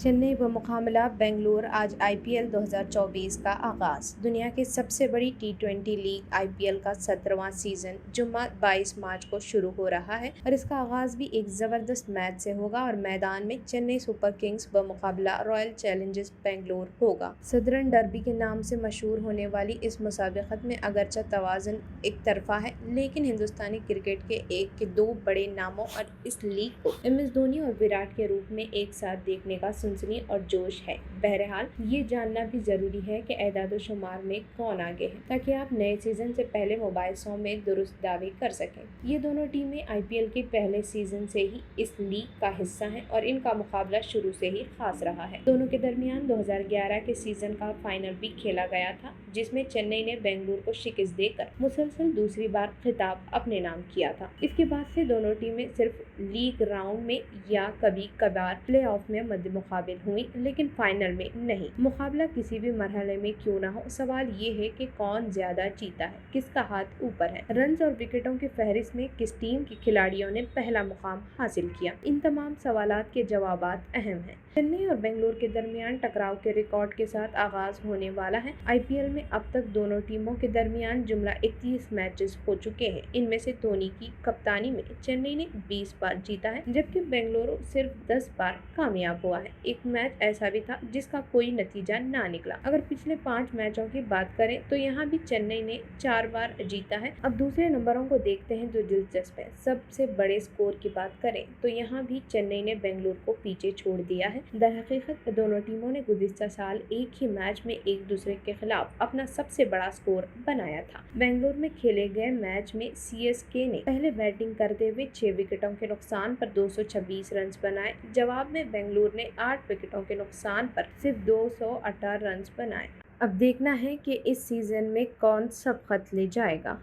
चेन्नई बमुकाबला बेंगलुरु। आज आईपीएल 2024 का आगाज। दुनिया की सबसे बड़ी टी20 लीग आईपीएल का 17वां सीजन जुम्मा 22 मार्च को शुरू हो रहा है और इसका आगाज भी एक जबरदस्त मैच से होगा और मैदान में चेन्नई सुपर किंग्स बमुकाबला रॉयल चैलेंजर्स बेंगलुरु होगा। सदर्न डर्बी के नाम से मशहूर होने वाली इस मुसाबकत में अगरचे तवाज़ुन एक तरफा है, लेकिन हिंदुस्तानी क्रिकेट के एक के दो बड़े नामों और इस लीग को MS धोनी और विराट के रूप में एक साथ देखने का सनसनी और जोश है। बहरहाल ये जानना भी जरूरी है कि एदाद-ओ-शुमार में कौन आगे है, ताकि आप नए सीजन से पहले मुबाहिसों में दुरुस्त दावे कर सकें। ये दोनों टीमें आईपीएल के पहले सीजन से ही इस लीग का हिस्सा हैं और इनका मुकाबला शुरू से ही खास रहा है। दोनों के दरमियान 2011 के सीजन का फाइनल भी खेला गया था, जिसमें चेन्नई ने बेंगलुरु को शिकस्त देकर मुसलसल दूसरी बार खिताब अपने नाम किया था। इसके बाद से दोनों टीमें सिर्फ लीग राउंड में या कभी कभार प्लेऑफ में मध्य मुकाबिल हुई, लेकिन फाइनल में नहीं। मुकाबला किसी भी मरहले में क्यों ना हो, सवाल ये है कि कौन ज्यादा जीता है, किसका हाथ ऊपर है। रन्स और विकेटों की फहरिस्त में किस टीम के खिलाड़ियों ने पहला मुकाम हासिल किया, इन तमाम सवालात के जवाबात अहम हैं। चेन्नई और बेंगलुरु के दरमियान टकराव के रिकॉर्ड के साथ आगाज होने वाला है। आईपीएल में अब तक दोनों टीमों के दरमियान जुमला 31 मैचेस हो चुके हैं। इनमें से धोनी की कप्तानी में चेन्नई ने 20 बार जीता है, जबकि बेंगलुरु सिर्फ 10 बार कामयाब हुआ है। एक मैच ऐसा भी था जिसका कोई नतीजा ना निकला। अगर पिछले 5 मैचों की बात करें तो यहाँ भी चेन्नई ने 4 बार जीता है। अब दूसरे नंबरों को देखते हैं जो दिलचस्प है। सबसे बड़े स्कोर की बात करें तो यहाँ भी चेन्नई ने बेंगलुरु को पीछे छोड़ दिया है। दरहकीकत दोनों टीमों ने गुज़िश्ता साल एक ही मैच में एक दूसरे के खिलाफ अपना सबसे बड़ा स्कोर बनाया था। बेंगलुरु में खेले गए मैच में सीएसके ने पहले बैटिंग करते हुए 6 विकेटों के नुकसान पर 226 रन बनाए। जवाब में बेंगलुरु ने 8 विकेटों के नुकसान पर सिर्फ 218 रन बनाए। अब देखना है कि इस सीजन में कौन सबकत ले जाएगा।